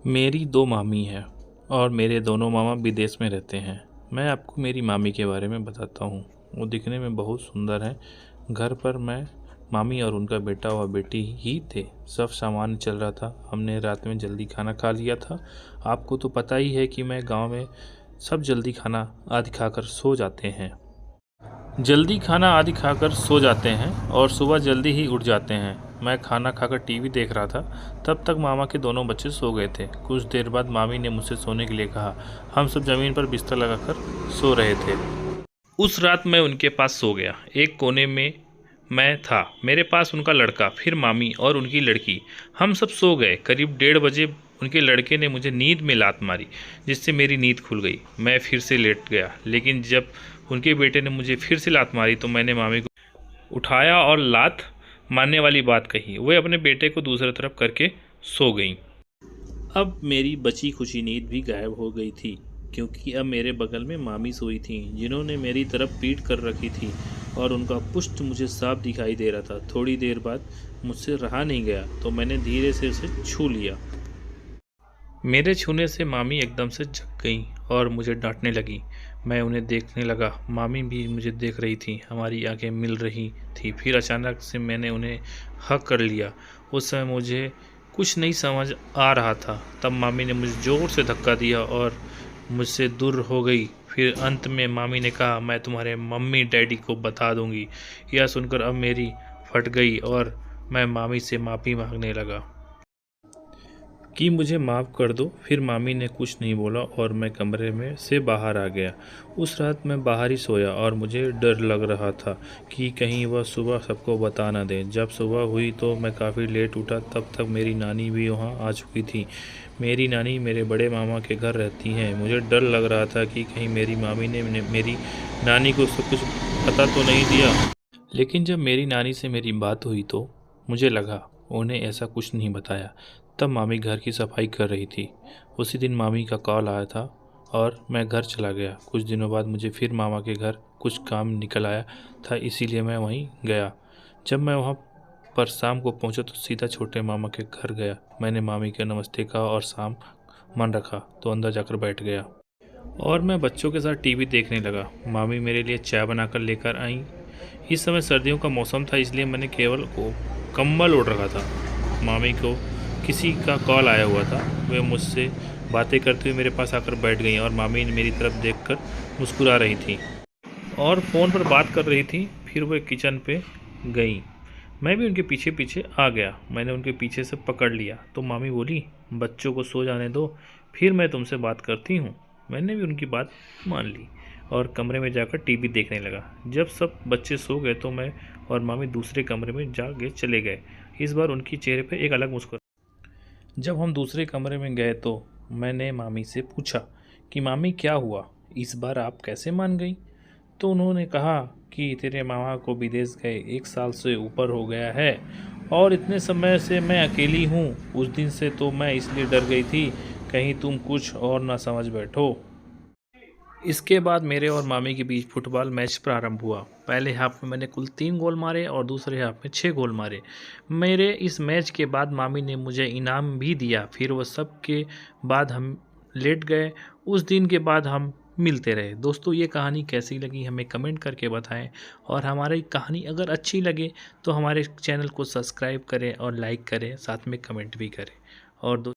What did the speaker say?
मेरी 2 मामी हैं और मेरे दोनों मामा विदेश में रहते हैं। मैं आपको मेरी मामी के बारे में बताता हूँ। वो दिखने में बहुत सुंदर हैं। घर पर मैं, मामी और उनका बेटा व बेटी ही थे। सब सामान्य चल रहा था। हमने रात में जल्दी खाना खा लिया था। आपको तो पता ही है कि मैं गाँव में सब जल्दी खाना आदि खाकर सो जाते हैं। जल्दी खाना आदि खाकर सो जाते हैं और सुबह जल्दी ही उठ जाते हैं। मैं खाना खाकर टीवी देख रहा था, तब तक मामा के दोनों बच्चे सो गए थे। कुछ देर बाद मामी ने मुझसे सोने के लिए कहा। हम सब ज़मीन पर बिस्तर लगाकर सो रहे थे। उस रात मैं उनके पास सो गया। एक कोने में मैं था, मेरे पास उनका लड़का, फिर मामी और उनकी लड़की। हम सब सो गए। करीब 1:30 बजे उनके लड़के ने मुझे नींद में लात मारी, जिससे मेरी नींद खुल गई। मैं फिर से लेट गया, लेकिन जब उनके बेटे ने मुझे फिर से लात मारी तो मैंने मामी को उठाया और लात मारने वाली बात कही। वे अपने बेटे को दूसरी तरफ करके सो गईं। अब मेरी बची खुची नींद भी गायब हो गई थी, क्योंकि अब मेरे बगल में मामी सोई थीं, जिन्होंने मेरी तरफ पीठ कर रखी थी और उनका पुष्ट मुझे साफ दिखाई दे रहा था। थोड़ी देर बाद मुझसे रहा नहीं गया तो मैंने धीरे से उसे छू लिया। मेरे छूने से मामी एकदम से जग गईं और मुझे डांटने लगी। मैं उन्हें देखने लगा। मामी भी मुझे देख रही थी। हमारी आंखें मिल रही थी। फिर अचानक से मैंने उन्हें हक कर लिया। उस समय मुझे कुछ नहीं समझ आ रहा था। तब मामी ने मुझे ज़ोर से धक्का दिया और मुझसे दूर हो गई। फिर अंत में मामी ने कहा, मैं तुम्हारे मम्मी डैडी को बता दूंगी। यह सुनकर अब मेरी फट गई और मैं मामी से माफ़ी मांगने लगा कि मुझे माफ़ कर दो। फिर मामी ने कुछ नहीं बोला और मैं कमरे में से बाहर आ गया। उस रात मैं बाहर ही सोया और मुझे डर लग रहा था कि कहीं वह सुबह सबको बता ना दें। जब सुबह हुई तो मैं काफ़ी लेट उठा। तब तक मेरी नानी भी वहाँ आ चुकी थी। मेरी नानी मेरे बड़े मामा के घर रहती हैं। मुझे डर लग रहा था कि कहीं मेरी मामी ने मेरी नानी को सब कुछ पता तो नहीं दिया। लेकिन जब मेरी नानी से मेरी बात हुई तो मुझे लगा उन्हें ऐसा कुछ नहीं बताया। तब मामी घर की सफाई कर रही थी। उसी दिन मामी का कॉल आया था और मैं घर चला गया। कुछ दिनों बाद मुझे फिर मामा के घर कुछ काम निकल आया था, इसीलिए मैं वहीं गया। जब मैं वहाँ पर शाम को पहुँचा तो सीधा छोटे मामा के घर गया। मैंने मामी के नमस्ते कहा और शाम मन रखा तो अंदर जाकर बैठ गया और मैं बच्चों के साथ टीवी देखने लगा। मामी मेरे लिए चाय बनाकर लेकर आई। इस समय सर्दियों का मौसम था, इसलिए मैंने केवल को कंबल ओढ़ रखा था। मामी को किसी का कॉल आया हुआ था। वे मुझसे बातें करते हुए मेरे पास आकर बैठ गईं और मामी ने मेरी तरफ देखकर मुस्कुरा रही थी और फ़ोन पर बात कर रही थी। फिर वे किचन पे गईं। मैं भी उनके पीछे पीछे आ गया। मैंने उनके पीछे से पकड़ लिया तो मामी बोली, बच्चों को सो जाने दो, फिर मैं तुमसे बात करती हूँ। मैंने भी उनकी बात मान ली और कमरे में जाकर टीवी देखने लगा। जब सब बच्चे सो गए तो मैं और मामी दूसरे कमरे में जाके चले गए। इस बार उनकी चेहरे पर एक अलग मुस्कुराहट। जब हम दूसरे कमरे में गए तो मैंने मामी से पूछा कि मामी क्या हुआ, इस बार आप कैसे मान गई? तो उन्होंने कहा कि तेरे मामा को विदेश गए 1 साल से ऊपर हो गया है और इतने समय से मैं अकेली हूँ। उस दिन से तो मैं इसलिए डर गई थी कहीं तुम कुछ और ना समझ बैठो। इसके बाद मेरे और मामी के बीच फुटबॉल मैच प्रारंभ हुआ। पहले हाफ में मैंने कुल 3 गोल मारे और दूसरे हाफ में 6 गोल मारे। मेरे इस मैच के बाद मामी ने मुझे इनाम भी दिया। फिर वह सब के बाद हम लेट गए। उस दिन के बाद हम मिलते रहे। दोस्तों, ये कहानी कैसी लगी हमें कमेंट करके बताएं और हमारी कहानी अगर अच्छी लगे तो हमारे चैनल को सब्सक्राइब करें और लाइक करें, साथ में कमेंट भी करें। और